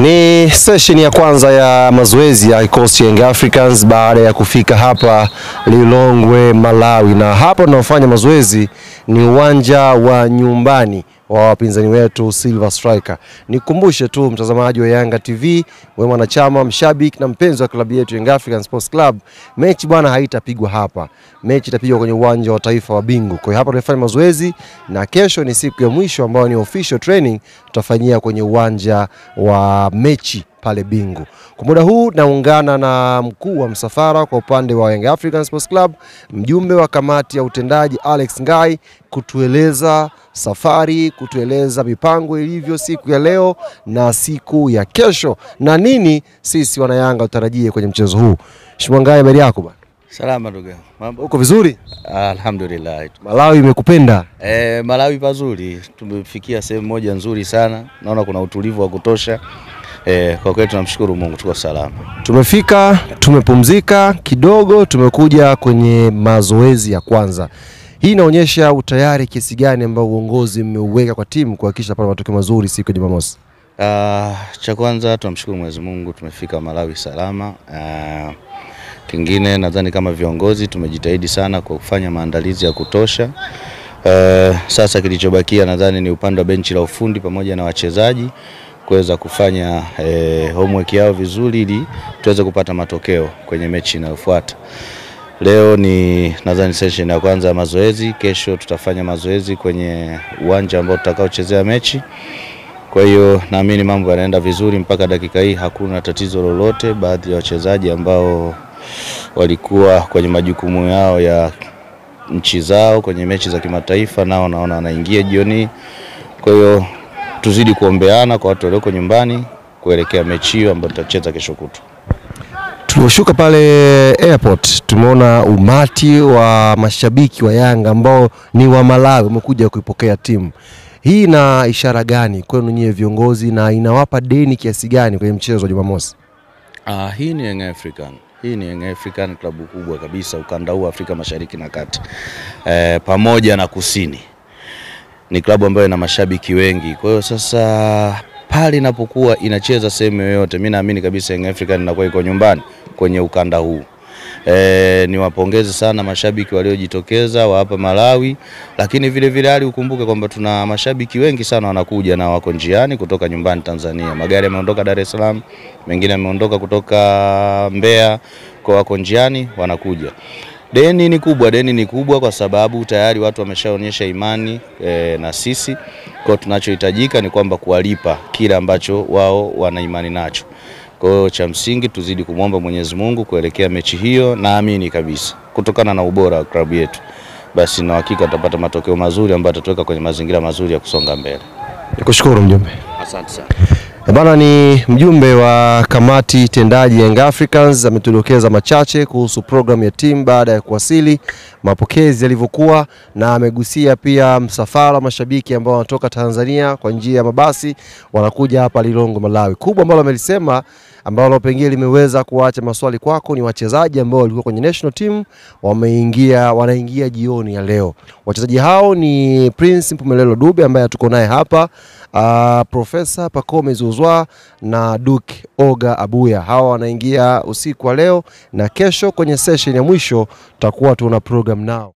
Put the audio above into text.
Ni session ya kwanza ya mazoezi ya kikosi Young Africans baada ya kufika hapa Lilongwe, Malawi, na hapa tunaofanya mazoezi ni uwanja wa nyumbani wa wapinzani wetu Silver Striker. Nikukumbushe tu mtazamaji wa Yanga TV, wewe mwanachama, mshabiki na mpenzi wa klabu yetu Young Africans Sports Club, mechi bwana haitapigwa hapa. Mechi itapigwa kwenye uwanja wa taifa wa Bingu. Kwa hiyo hapa tunafanya mazoezi na kesho ni siku ya mwisho ambayo ni official training tutafanyia kwenye uwanja wa mechi pale Bingu. Kwa muda huu naungana na mkuu wa msafara kwa upande wa Young Africans Sports Club, mjumbe wa kamati ya utendaji Alex Ngai, kutueleza safari, kutueleza mipango ilivyo siku ya leo na siku ya kesho na nini sisi wana Yanga utarajie kwenye mchezo huu. Mheshimiwa Ngai, habari yako bwana? Salama ndugu. Mambo uko vizuri? Alhamdulillah. Malawi imekupenda? Malawi pazuri. Tumefikia sehemu moja nzuri sana. Naona kuna utulivu wa kutosha. Kwa kweli tunamshukuru Mungu, tuko salama. Tumefika, tumepumzika kidogo, tumekuja kwenye mazoezi ya kwanza. Hii inaonyesha utayari kiasi gani ambao uongozi mmeuweka kwa timu kuhakikisha pale matokeo mazuri siku ya Jumamosi? Cha kwanza tunamshukuru Mwenyezi Mungu, tumefika Malawi salama. Kingine nadhani kama viongozi tumejitahidi sana kwa kufanya maandalizi ya kutosha. Sasa kilichobakia nadhani ni upande wa benchi la ufundi pamoja na wachezaji kuweza kufanya homework yao vizuri ili tuweze kupata matokeo kwenye mechi inayofuata. Leo ni nadhani session ya kwanza ya mazoezi, kesho tutafanya mazoezi kwenye uwanja ambao tutakaochezea mechi. Kwa hiyo naamini mambo yanaenda vizuri mpaka dakika hii, hakuna tatizo lolote. Baadhi ya wachezaji ambao walikuwa kwenye majukumu yao ya nchi zao kwenye mechi za kimataifa nao naona wanaingia jioni. Kwa hiyo tuzidi kuombeana kwa watu walioko nyumbani kuelekea mechi hiyo ambayo tutacheza kesho kutwa. Tuliposhuka pale airport tumeona umati wa mashabiki wa Yanga ambao ni wa Malawi wamekuja kuipokea timu. Hii ina ishara gani kwenu nyie viongozi na inawapa deni kiasi gani kwenye mchezo wa Jumamosi? Hii ni Young African. Hii ni Young African, klabu kubwa kabisa ukanda huu Afrika Mashariki na Kati. Pamoja na Kusini. Ni klabu ambayo ina mashabiki wengi. Kwa hiyo sasa pale inapokuwa inacheza sehemu yoyote, mimi naamini kabisa Young African inakuwa iko nyumbani kwenye ukanda huu. Niwapongeze sana mashabiki waliojitokeza wa hapa Malawi, lakini vile vile hali ukumbuke kwamba tuna mashabiki wengi sana wanakuja na wako njiani kutoka nyumbani Tanzania. Magari yameondoka Dar es Salaam, mengine yameondoka kutoka Mbeya, kwa wako njiani wanakuja. Deni ni kubwa kwa sababu tayari watu wameshaonyesha imani na sisi. Kwa tunachohitajika ni kwamba kuwalipa kile ambacho wao wana imani nacho. Kwa hiyo cha msingi tuzidi kumwomba Mwenyezi Mungu kuelekea mechi hiyo, naamini kabisa kutokana na ubora wa klabu yetu basi na hakika tutapata matokeo mazuri ambayo tutaweka kwenye mazingira mazuri ya kusonga mbele. Nikushukuru mjumbe. Asante sana. Bana, ni mjumbe wa kamati tendaji Young Africans ametudokeza machache kuhusu program ya timu baada ya kuwasili, mapokezi yalivyokuwa, na amegusia pia msafara mashabiki ambao wanatoka Tanzania kwa njia ya mabasi wanakuja hapa Lilongwe, Malawi. Kubwa ambalo amelisema ambalo pengine limeweza kuacha maswali kwako ni wachezaji ambao walikuwa kwenye national team wanaingia jioni ya leo. Wachezaji hao ni Prince Mpumelelo Dube ambaye tuko naye hapa, Profesa Pacome Zouzoua na Duke Oga Abuya. Hawa wanaingia usiku wa leo na kesho kwenye session ya mwisho tutakuwa tuna program nao.